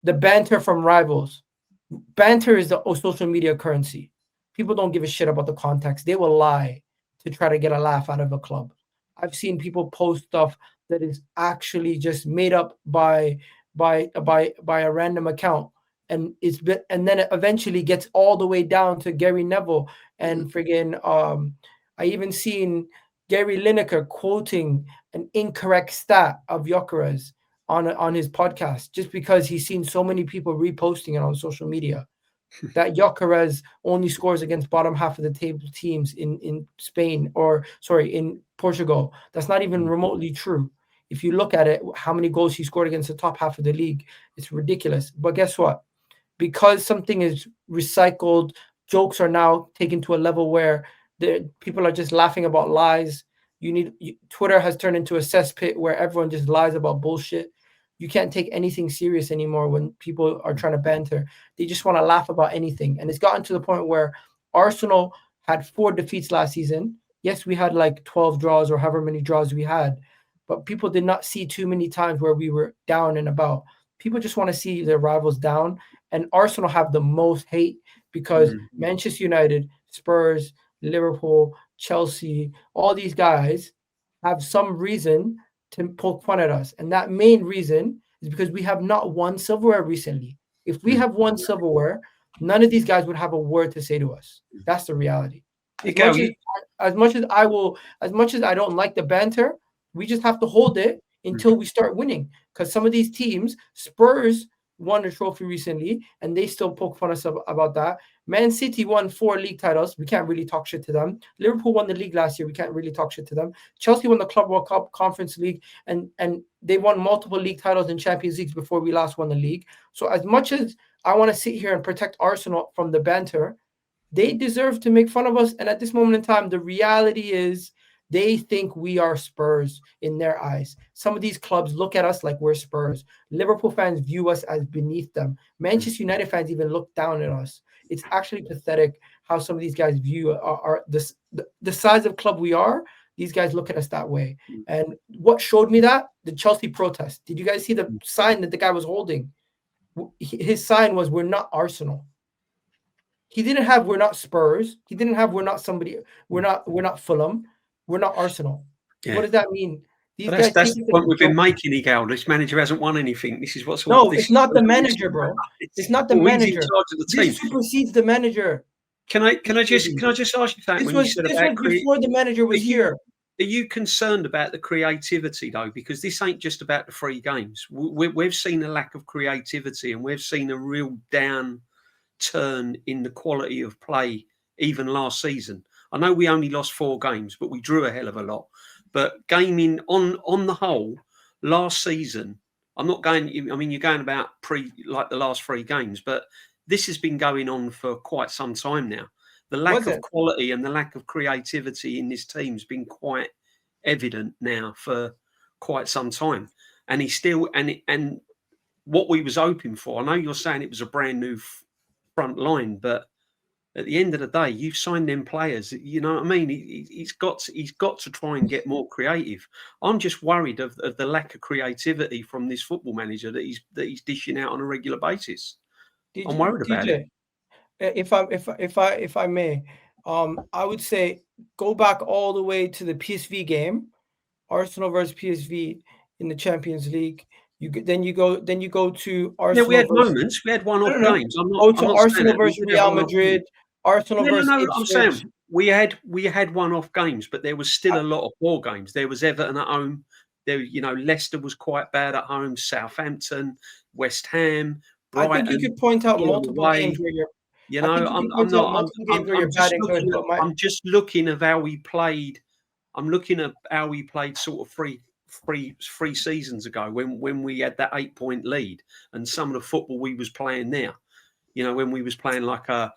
the banter from rivals. Banter is the social media currency. People don't give a shit about the context. They will lie to try to get a laugh out of a club. I've seen people post stuff that is actually just made up by a random account, and then it eventually gets all the way down to Gary Neville and friggin' I even seen Gary Lineker quoting an incorrect stat of Gyökeres on his podcast just because he's seen so many people reposting it on social media that Gyökeres only scores against bottom half of the table teams in Spain, or sorry, in Portugal. That's not even remotely true. If you look at it, how many goals he scored against the top half of the league, it's ridiculous. But guess what? Because something is recycled, jokes are now taken to a level where people are just laughing about lies. Twitter has turned into a cesspit where everyone just lies about bullshit. You can't take anything serious anymore when people are trying to banter. They just want to laugh about anything. And it's gotten to the point where Arsenal had 4 defeats last season. Yes, we had like 12 draws or however many draws we had, but people did not see too many times where we were down and about. People just want to see their rivals down. And Arsenal have the most hate because Manchester United, Spurs, Liverpool, Chelsea, all these guys have some reason to poke fun at us. And that main reason is because we have not won silverware recently. If we have won silverware, none of these guys would have a word to say to us. That's the reality. As much as I don't like the banter, we just have to hold it until we start winning. Because some of these teams, Spurs won a trophy recently, and they still poke fun at us about that. Man City won 4 league titles. We can't really talk shit to them. Liverpool won the league last year. We can't really talk shit to them. Chelsea won the Club World Cup, Conference League, and they won multiple league titles and Champions Leagues before we last won the league. So as much as I want to sit here and protect Arsenal from the banter, they deserve to make fun of us. And at this moment in time, the reality is they think we are Spurs in their eyes. Some of these clubs look at us like we're Spurs. Liverpool fans view us as beneath them. Manchester United fans even look down at us. It's actually pathetic how some of these guys view the size of club we are. These guys look at us that way. And what showed me that? The Chelsea protest. Did you guys see the sign that the guy was holding? His sign was, "We're not Arsenal." He didn't have "We're not Spurs." He didn't have "We're not somebody. We're not Fulham. We're not Arsenal." Yeah. What does that mean? That's the point we've been making, Igal. This manager hasn't won anything. This is what's no. It's not the manager, bro. It's not the manager. In charge of the team. This supersedes the manager. Can I just ask you that? This was before the manager was here. Are you concerned about the creativity though? Because this ain't just about the 3 games. We've seen a lack of creativity, and we've seen a real downturn in the quality of play even last season. I know we only lost 4 games, but we drew a hell of a lot. But gaming on the whole, last season, I'm not going. I mean, you're going about the last 3 games, but this has been going on for quite some time now. The lack of quality and the lack of creativity in this team has been quite evident now for quite some time. And he's still and what we was hoping for. I know you're saying it was a brand new front line, but at the end of the day, you've signed them players. You know what I mean? He's got to try and get more creative. I'm just worried of the lack of creativity from this football manager that he's dishing out on a regular basis. I'm worried about it. If I may, I would say go back all the way to the PSV game, Arsenal versus PSV in the Champions League. Then you go to Arsenal. Yeah, we had moments. We had one-off games. Arsenal versus Real Madrid. Arsenal versus Ipswich. I'm saying we had one-off games, but there was still a lot of poor games. There was Everton at home. There, Leicester was quite bad at home. Southampton, West Ham, Brighton. I think you could point out multiple games where you're. I'm just looking at how we played. I'm looking at how we played sort of three seasons ago when we had that 8-point lead, and some of the football we was playing there. When we was playing like a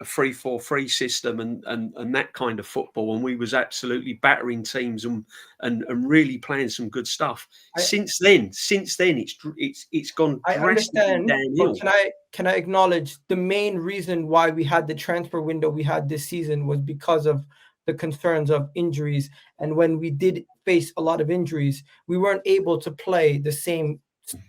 3-4-3 system and that kind of football, and we was absolutely battering teams and really playing some good stuff. Since then, it's gone drastically downhill. Can I acknowledge the main reason why we had the transfer window we had this season was because of the concerns of injuries, and when we did face a lot of injuries, we weren't able to play the same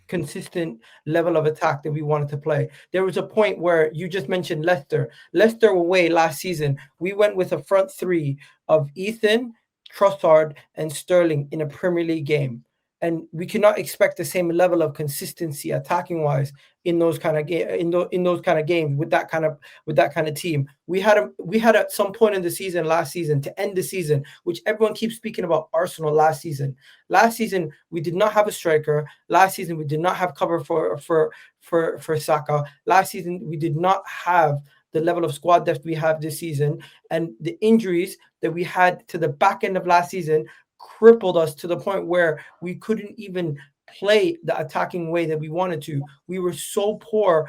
consistent level of attack that we wanted to play. There was a point where you just mentioned Leicester. Leicester away last season, we went with a front three of Ethan, Trossard, and Sterling in a Premier League game. And we cannot expect the same level of consistency attacking wise in those kind of in those kind of games with that kind of team. We had at some point in the season last season to end the season, which everyone keeps speaking about Arsenal last season. Last season we did not have a striker. Last season we did not have cover for Saka. Last season we did not have the level of squad depth we have this season, and the injuries that we had to the back end of last season crippled us to the point where we couldn't even play the attacking way that we wanted to. We were so poor.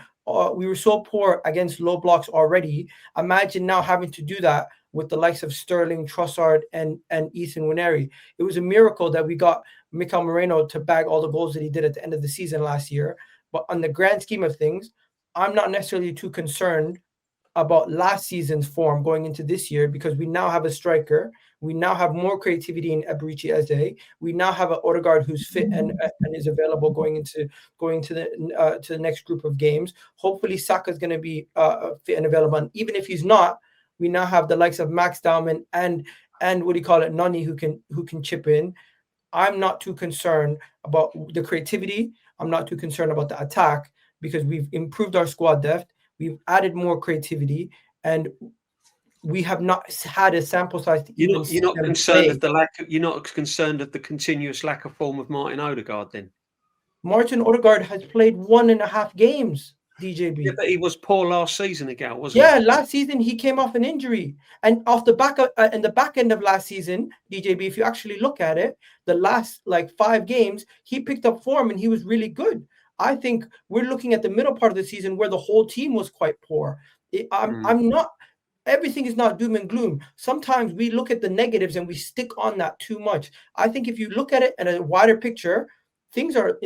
We were so poor against low blocks already. Imagine now having to do that with the likes of Sterling, Trossard, and Ethan Winery. It was a miracle that we got Mikel Moreno to bag all the goals that he did at the end of the season last year. But on the grand scheme of things, I'm not necessarily too concerned about last season's form going into this year because we now have a striker. We now have more creativity in Eberechi Eze. We now have an Odegaard who's fit and is available going to the next group of games. Hopefully, Saka is going to be fit and available. And even if he's not, we now have the likes of Max Dowman and what do you call it, Nani who can chip in. I'm not too concerned about the creativity. I'm not too concerned about the attack because we've improved our squad depth. We've added more creativity, and we have not had a sample size to You're even not, see you're not them concerned play. of the lack. You're not concerned of the continuous lack of form of Martin Odegaard, then? Martin Odegaard has played 1.5 games, Yeah, DJB. but he was poor last season ago, wasn't Yeah, he? last season he came off an injury, and off the back of, in the back end of last season, DJB. If you actually look at it, the last like 5 games, he picked up form and he was really good. I think we're looking at the middle part of the season where the whole team was quite poor. I'm not. Everything is not doom and gloom. Sometimes we look at the negatives and we stick on that too much. I think if you look at it in a wider picture, things are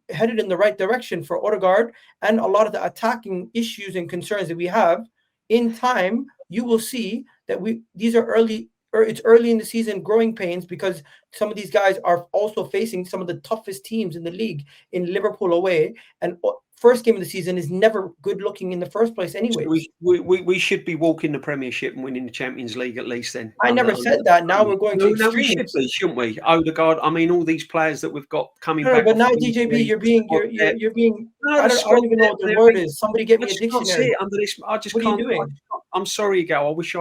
headed in the right direction for Odegaard and a lot of the attacking issues and concerns that we have. In time, you will see that these are early, or it's early in the season growing pains because some of these guys are also facing some of the toughest teams in the league in Liverpool away, and first game of the season is never good looking in the first place, So anyways. we should be walking the Premiership and winning the Champions League at least then. I never said that. Now we're going to No, we should extremes. be, shouldn't we? Odegaard. I mean, all these players that we've got coming No, back but off now of DJB, injury, you're being. no, I the don't. I squad don't even know depth what the and word everything. is. Somebody get I me a just can't see dictionary. it under this. I just What are you can't. doing? I'm sorry, Gal. I wish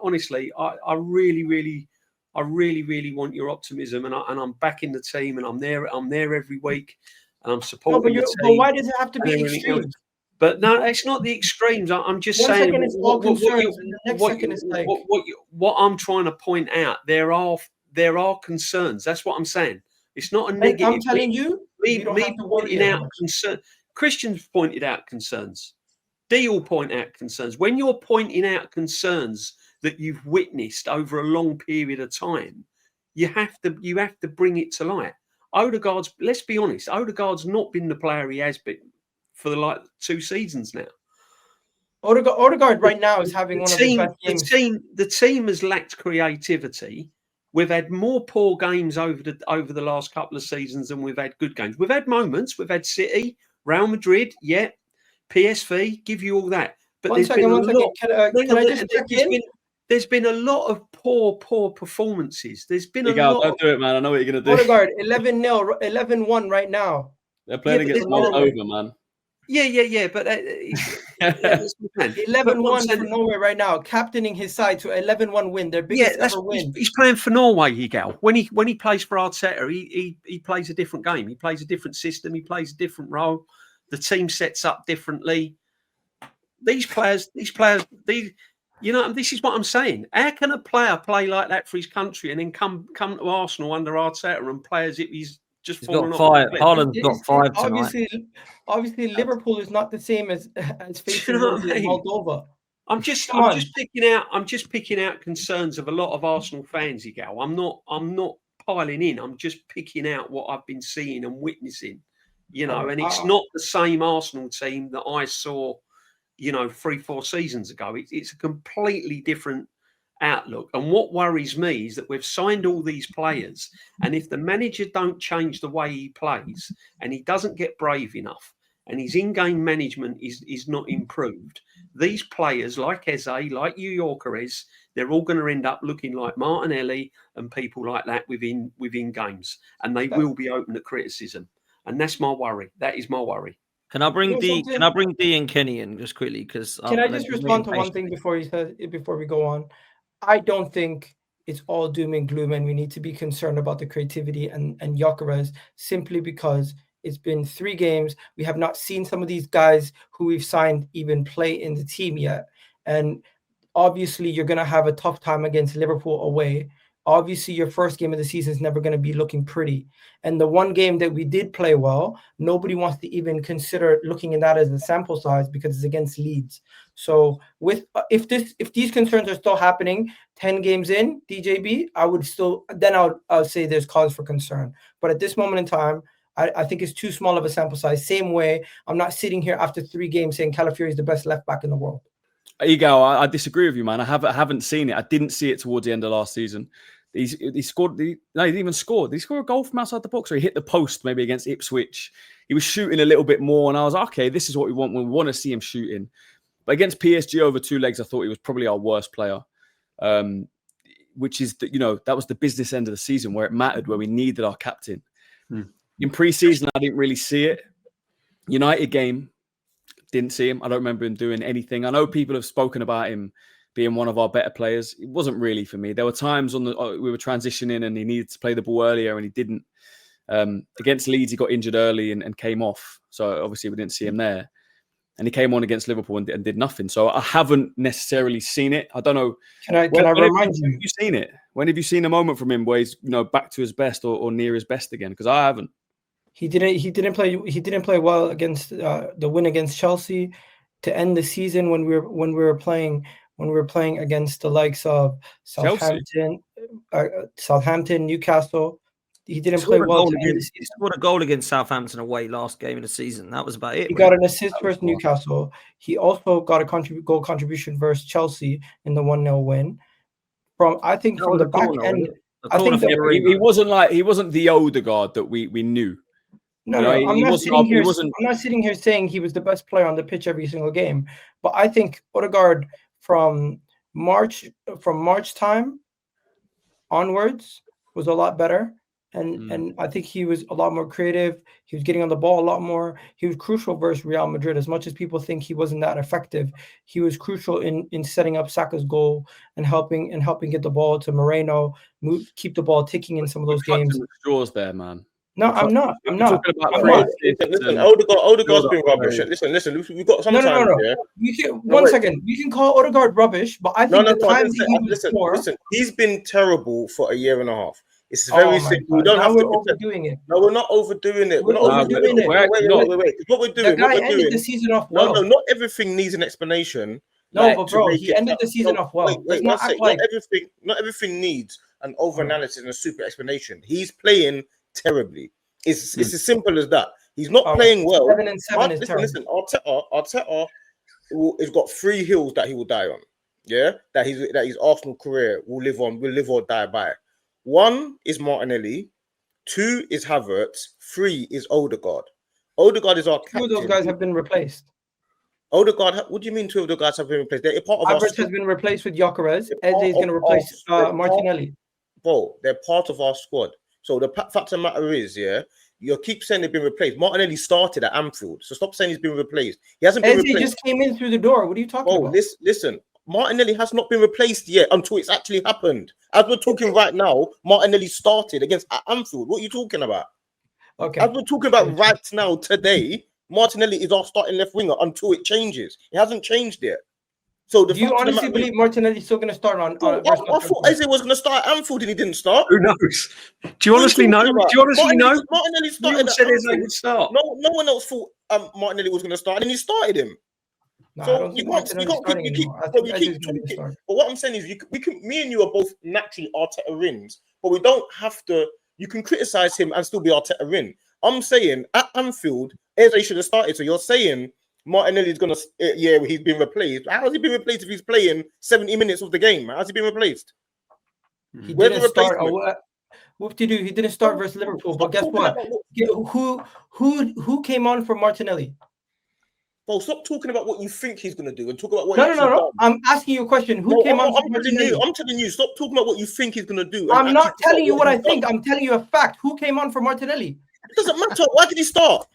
honestly, I really, really want your optimism, and I'm backing the team, and I'm there every week, and I'm No, supporting the but team why does it have to and be everything else. extremes? But no, it's not the extremes. I'm just One saying second it's all concerns, and the next second it's like. what I'm trying to point out. There are concerns. That's what I'm saying. It's not a And I'm negative. telling you, we don't Me have to worry pointing as out much. concern. Christians pointed out concerns. Deal point out concerns. When you're pointing out concerns that you've witnessed over a long period of time, you have to bring it to light. Odegaard's. Let's be honest. Odegaard's not been the player he has been for the 2 seasons now. Odegaard The, right now is having the one of his team, best games. the team has lacked creativity. We've had more poor games over the last couple of seasons than we've had good games. We've had moments. We've had City, Real Madrid, yeah, PSV, give you all that. But One there's been second, a one second. lot. Hang Can on, I just check in? there's been a lot of poor performances. There's been a Miguel, lot. don't do it, man. I know what you're gonna do. Odegaard 11-0, 11-1 right now. They're playing but against there's- Moldova, man. Yeah. But that's the plan. But what I'm 11-1 for saying, Norway right now, captaining his side to 11-1 win, their yeah, biggest ever win. he's playing for Norway, Higel. When he plays for Arteta, he plays a different game. He plays a different system. He plays a different role. The team sets up differently. These players, you know, this is what I'm saying. How can a player play like that for his country and then come to Arsenal under Arteta and play as if he's just He's fallen got off? 5. Haaland's got 5 tonight. Obviously, Liverpool is not the same as facing You know what I mean? Moldova. I'm just Come on. picking out concerns of a lot of Arsenal fans, Higel. I'm not piling in. I'm just picking out what I've been seeing and witnessing. You know, and it's not the same Arsenal team that I saw, 3-4 seasons ago. It's a completely different outlook. And what worries me is that we've signed all these players, and if the manager don't change the way he plays, and he doesn't get brave enough, and his in-game management is not improved, these players like Eze, like Yorkeres, they're all going to end up looking like Martinelli and people like that within games, and they will be open to criticism. And that's my worry. That is my worry. Can I bring D and Kenny in just quickly? Because can I just respond to one thing before we go on? I don't think it's all doom and gloom, and we need to be concerned about the creativity and Gyökeres simply because it's been 3 games. We have not seen some of these guys who we've signed even play in the team yet. And obviously, you're going to have a tough time against Liverpool away. Obviously, your first game of the season is never going to be looking pretty. And the one game that we did play well, nobody wants to even consider looking at that as a sample size because it's against Leeds. So if these concerns are still happening 10 games in, DJB, I'll say there's cause for concern. But at this moment in time, I think it's too small of a sample size. Same way, I'm not sitting here after 3 games saying Calafiori is the best left back in the world. Ego, I disagree with you, man. I haven't seen it. I didn't see it towards the end of last season. He scored. He didn't even score. Did he score a goal from outside the box, or he hit the post maybe against Ipswich? He was shooting a little bit more, and I was like, okay, this is what we want. We want to see him shooting. But against PSG over 2 legs, I thought he was probably our worst player. Which is that was the business end of the season where it mattered, where we needed our captain. In pre-season, I didn't really see it. United game, didn't see him. I don't remember him doing anything. I know people have spoken about him being one of our better players. It wasn't really for me. There were times we were transitioning and he needed to play the ball earlier and he didn't. Against Leeds, he got injured early and came off. So obviously we didn't see him there. And he came on against Liverpool and did nothing. So I haven't necessarily seen it. I don't know. Can I remind you? Have you seen it? When have you seen a moment from him where he's back to his best or near his best again? Because I haven't. He didn't play well against the win against Chelsea to end the season when we were playing against the likes of Southampton, Newcastle. He didn't play well. He scored a goal against Southampton away last game of the season. That was about it. He got an assist versus Newcastle. He also got a goal contribution versus Chelsea in the 1-0 win. From the back end, I think he wasn't the Odegaard that we knew. No, I'm not sitting here saying he was the best player on the pitch every single game. But I think Odegaard from March time onwards was a lot better. And I think he was a lot more creative. He was getting on the ball a lot more. He was crucial versus Real Madrid. As much as people think he wasn't that effective, he was crucial in setting up Saka's goal and helping get the ball to Moreno, keep the ball ticking in some of those games. Straws there, man. No, I'm not. Listen, Odegaard's been rubbish. Listen. We've got some time. Yeah? One second. You can call Odegaard rubbish, but I think listen. He's been terrible for a year and a half. It's very simple. We don't have to overdoing it. No, we're not overdoing it. We're not overdoing it. Wait. What we're doing? Ended the season off well. No, not everything needs an explanation. No, but bro, he ended the season off well. Not everything needs an over-analysis and a super explanation. He's playing terribly. It's as simple as that. He's not playing well. 7 and 7 is terrible. Listen, Arteta has got 3 hills that he will die on. Yeah, that his Arsenal career will live or die by. 1 is Martinelli, 2 is Havertz, 3 is Odegaard. Odegaard is our captain. 2 of those guys have been replaced. Odegaard, what do you mean 2 of the guys have been replaced? They're part of Havertz has been replaced with Gyökeres. Eze is going to replace Martinelli. Bro, they're part of our squad. So the fact of the matter is, you keep saying they've been replaced. Martinelli started at Anfield, so stop saying he's been replaced. He hasn't been replaced. Eze just came in through the door. What are you talking about? Listen. Martinelli has not been replaced yet until it's actually happened. As we're talking right now, Martinelli started against Anfield. What are you talking about? Okay. As we're talking about right now, today, Martinelli is our starting left winger until it changes. It hasn't changed yet. So do you honestly believe Martinelli's still going to start on? I thought Eze was going to start at Anfield and he didn't start. Who knows? Do you honestly know? Martinelli started. Said Eze would start. No one else thought Martinelli was going to start, and he started him. No, so you keep. But what I'm saying is, me and you are both naturally Arteta-ins, but we don't have to. You can criticize him and still be Arteta-in. I'm saying at Anfield, Eze should have started. So you're saying Martinelli's gonna he's been replaced. How has he been replaced if he's playing 70 minutes of the game? How's he been replaced? He Where's the didn't start. replacement? Whoop de doo. He didn't start versus Liverpool. But guess what? Who came on for Martinelli? Bro, stop talking about what you think he's gonna do and talk about what No. I'm asking you a question. Who came on for Martinelli? I'm telling you, stop talking about what you think he's gonna do. I'm not telling you what I think. I'm telling you a fact. Who came on for Martinelli? It doesn't matter. Why did he start?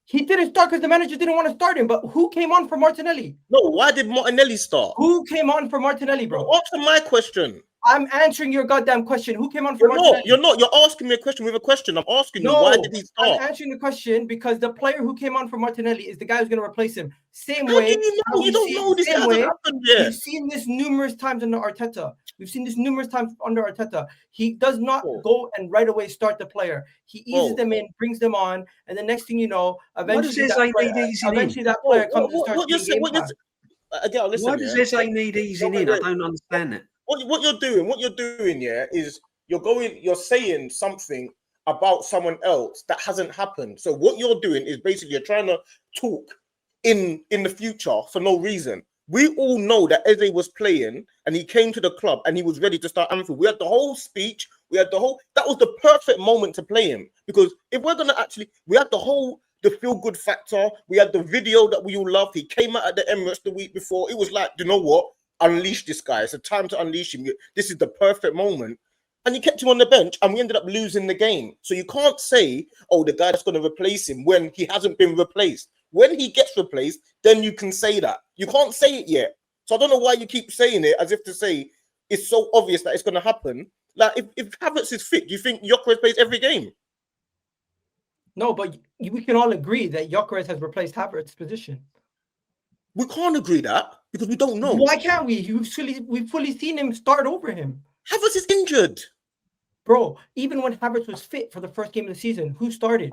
He didn't start because the manager didn't want to start him. But who came on for Martinelli? No, why did Martinelli start? Who came on for Martinelli, bro? Answer my question. I'm answering your goddamn question. Who came on for Martinelli? You're not. You're asking me a question with a question. I'm asking you, why did he start? I'm answering the question because the player who came on for Martinelly is the guy who's going to replace him. Same How way. do you know? You don't know this hasn't happened yet. We've seen this numerous times under Arteta. He does not go and right away start the player. He eases them in, brings them on, and the next thing you know, eventually that player comes and starts playing game time. Again, listen, why does Eze need easing in? I don't understand it. What you're doing, is you're saying something about someone else that hasn't happened. So what you're doing is basically you're trying to talk in the future for no reason. We all know that Eze was playing and he came to the club and he was ready to start Anfield. We had the whole speech. That was the perfect moment to play him, because if we're gonna we had the feel-good factor. We had the video that we all loved. He came out at the Emirates the week before. It was like, you know what? Unleash this guy. It's a time to unleash him. This is the perfect moment. And you kept him on the bench and we ended up losing the game. So you can't say, oh, the guy that's going to replace him when he hasn't been replaced. When he gets replaced, then you can say that. You can't say it yet. So I don't know why you keep saying it as if to say it's so obvious that it's going to happen. Like, if Havertz is fit, do you think Gyökeres plays every game? No, but we can all agree that Gyökeres has replaced Havertz's position. We can't agree that because we don't know. Why can't we? We've fully seen him start over him. Havertz is injured. Bro, even when Havertz was fit for the first game of the season, who started?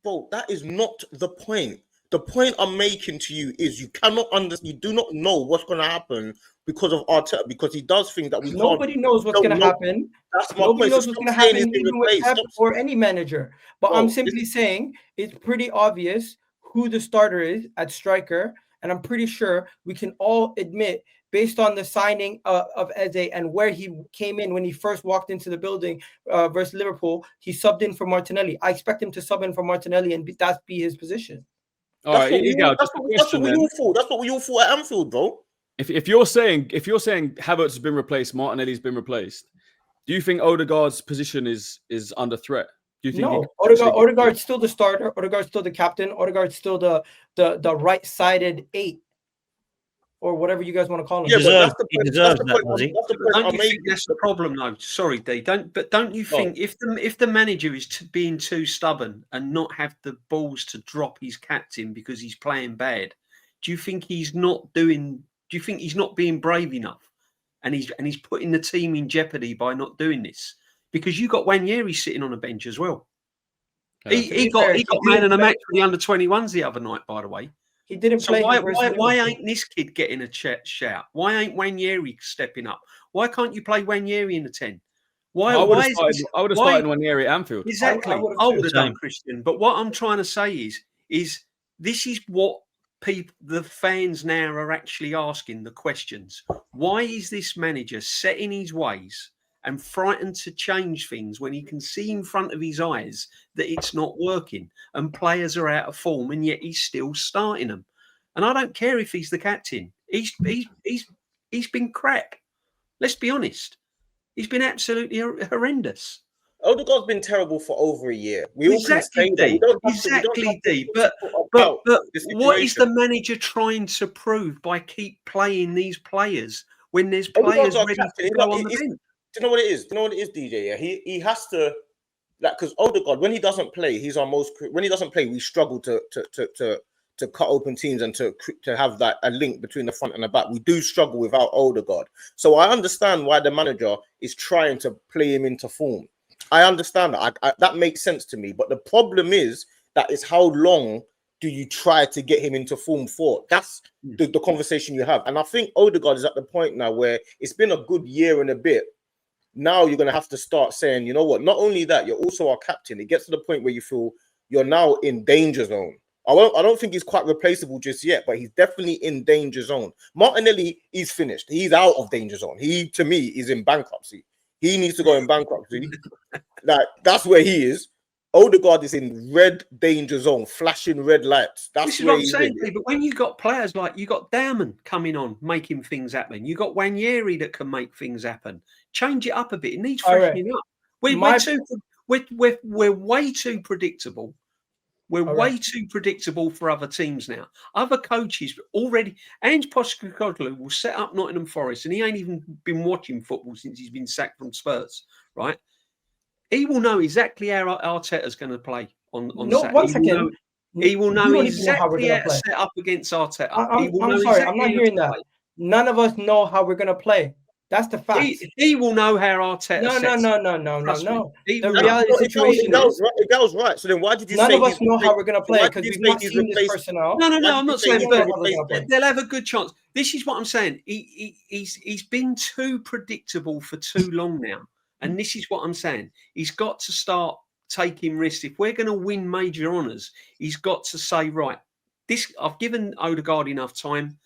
Bro, that is not the point. The point I'm making to you is you cannot understand. You do not know what's going to happen because of Arteta, because he does things that Nobody knows what's going to happen. That's my Nobody point. knows what's going to happen even with Pep or any manager. But I'm simply saying it's pretty obvious who the starter is at striker. And I'm pretty sure we can all admit, based on the signing of Eze and where he came in when he first walked into the building versus Liverpool, he subbed in for Martinelli. I expect him to sub in for Martinelli and that's be his position. That's what we all thought at Anfield, bro. If you're saying Havertz has been replaced, Martinelli's been replaced, do you think Odegaard's position is under threat? Do you think no? Odegaard's still the starter. Odegaard's still the captain. Odegaard's still the right-sided 8, or whatever you guys want to call him. Yeah, but that's the problem, though. Sorry, D. Don't you think if the manager is being too stubborn and not have the balls to drop his captain because he's playing bad, do you think he's not being brave enough, and he's putting the team in jeopardy by not doing this? Because you got Nwaneri sitting on a bench as well. He got man of the match for the under-21s the other night, by the way. He didn't play. Why ain't this kid getting a shout? Why ain't Nwaneri stepping up? Why can't you play Nwaneri in the 10? I would have started Nwaneri at Anfield. Exactly. I would have done, Christian. But what I'm trying to say is this is what the fans now are actually asking the questions. Why is this manager set in his ways and frightened to change things when he can see in front of his eyes that it's not working and players are out of form, and yet he's still starting them? And I don't care if he's the captain. He's been crap. Let's be honest. He's been absolutely horrendous. Odegaard's been terrible for over a year. Exactly, D. But what is the manager trying to prove by keep playing these players when there's players ready to go on the bench? Do you know what it is? DJ? Yeah, he has to, like, because Odegaard, when he doesn't play, when he doesn't play, we struggle to cut open teams and to have that a link between the front and the back. We do struggle without Odegaard. So I understand why the manager is trying to play him into form. I understand that. That makes sense to me. But the problem is that is how long do you try to get him into form for? That's the conversation you have. And I think Odegaard is at the point now where it's been a good year and a bit. Now you're going to have to start saying, you know what, not only that, you're also our captain. It gets to the point where you feel you're now in danger zone. I don't think he's quite replaceable just yet, but he's definitely in danger zone. Martinelli, he's finished. He's out of danger zone. He, to me, is in bankruptcy. He needs to go in bankruptcy. Like, that's where he is. Odegaard is in red danger zone, flashing red lights. That's This is where what I'm he's saying. in. But when you got players like you got Dowman coming on, making things happen. You got Wanyeri that can make things happen. Change it up a bit. It needs All right. freshening up. We're way too predictable. We're All way right. too predictable for other teams now. Other coaches already. Ange Postecoglou will set up Nottingham Forest, and he ain't even been watching football since he's been sacked from Spurs, right? He will know exactly how Arteta's going to play on No, Saturday. one second. He will We know don't even know how we're exactly gonna how to play. set up against Arteta. I'm sorry, I'm not hearing that. None of us know how we're gonna play. That's the fact. He will know how Arteta No. sets. The He will reality know. situation is Miguel's right. So then why did you none say of us know how we're gonna play why because did you we've say not he's seen this replaced- personnel. No, Why did I'm you not say saying he's that. replaced them? They'll have a good chance. This is what I'm saying. He's been too predictable for too long now. And this is what I'm saying. He's got to start taking risks. If we're going to win major honours, he's got to say, right, this I've given Odegaard enough time.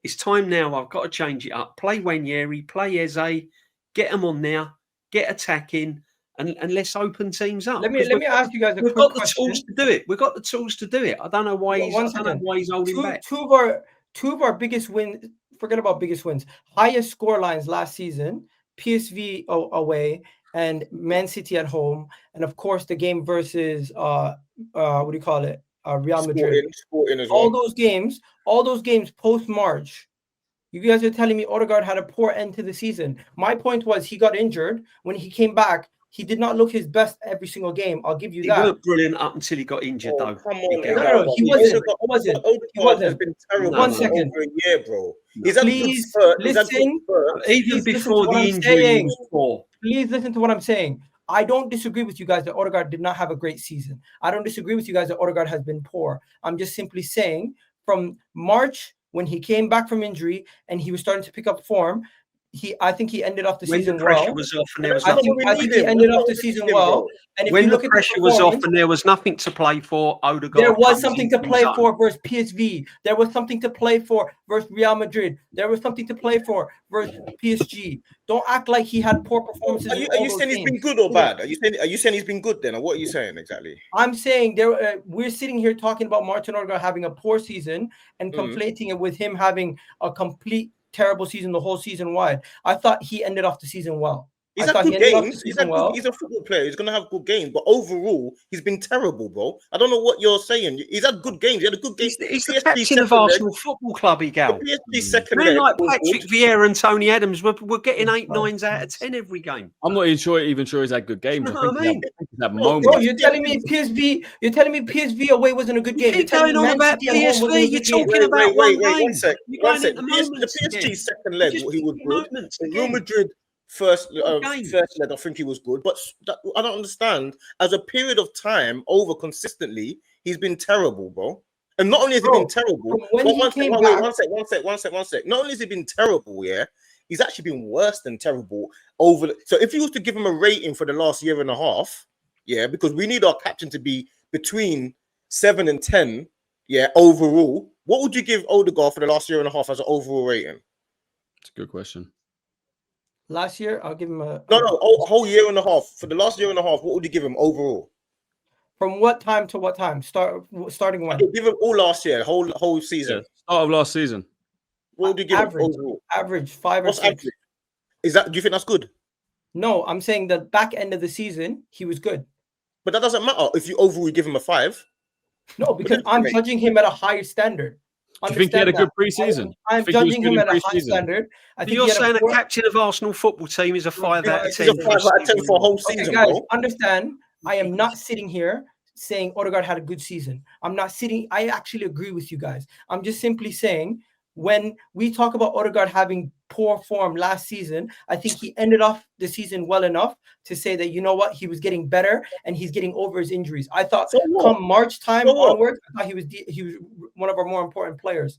It's time now. I've got to change it up. Play Wanyeri, play Eze, get them on now, get attacking, and let's open teams up. Let me ask you guys a We've quick got the question. tools to do it. We've got the tools to do it. I don't know why he's holding back. Two of our biggest wins. Forget about biggest wins. Highest score lines last season: PSV away and Man City at home, and of course the game versus what do you call it? Real Madrid. Sporting as all well. those games post March. You guys are telling me Odegaard had a poor end to the season. My point was he got injured. When he came back, he did not look his best every single game. I'll give you He that. weren't brilliant up until he got injured, though. Come on, No, he wasn't. Odegaard has been terrible One for second. over a year, bro. He's Please had good spurt. He's had good listen. spurt. Even Please listen to before what the I'm injury, he saying. was poor. Please listen to what I'm saying. I don't disagree with you guys that Odegaard did not have a great season. I don't disagree with you guys that Odegaard has been poor. I'm just simply saying from March when he came back from injury and he was starting to pick up form, I think he ended off the When season the pressure well. was off and there was I nothing. think he ended off the season well. And if When you the look at pressure the was off performance, and there was nothing to play for, Odegaard there was comes something into to his play own. for versus PSV. There was something to play for versus Real Madrid. There was something to play for versus PSG. Don't act like he had poor performances. Are you saying he's been good or bad? Are you saying he's been good then, or what are you saying exactly? I'm saying we're sitting here talking about Martin Odegaard having a poor season and conflating it with him having a complete terrible season the whole season wide. I thought he ended off the season well. He's had good games. He's a football player. He's gonna have good games, but overall, he's been terrible, bro. I don't know what you're saying. He's had good games. He had a good game. He's the captain of Arsenal Football Club, Egal. PSG second Men leg. like Patrick Vieira and Tony Adams were getting 8 9s out of 10 every game. I'm not even sure he's had good games. You know what I mean? Bro, you're telling me PSV away wasn't a good game. You're going on about PSV. You're talking about one game. One sec. The PSG second leg, he was good. Real Madrid first leg, I think he was good, but I don't understand. As a period of time, over consistently, he's been terrible, bro. And not only has he been terrible, but one sec. Not only has he been terrible, yeah, he's actually been worse than terrible over. So if you was to give him a rating for the last year and a half, yeah, because we need our captain to be between 7 and 10, yeah, overall. What would you give Odegaard for the last year and a half as an overall rating? It's a good question. Last year, I'll give him a whole year and a half. For the last year and a half, what would you give him overall? From what time to what time? Starting when? Give him all last year, whole season. Yeah, start of last season. What would you give him overall? Average 5 or 6. Average? Do you think that's good? No, I'm saying the back end of the season, he was good. But that doesn't matter if you overall give him a 5. No, because I'm judging him at a higher standard. Do you think he had a good preseason? I'm judging him at a high standard. I think you're saying a captain of Arsenal football team is a 5 out of 10. He's a 5 out of 10 for a whole season, guys, bro. Understand, I am not sitting here saying Odegaard had a good season. I actually agree with you guys. I'm just simply saying when we talk about Odegaard having poor form last season, I think he ended off the season well enough to say that, you know what, he was getting better and he's getting over his injuries. I thought come March time onwards, I thought he was one of our more important players.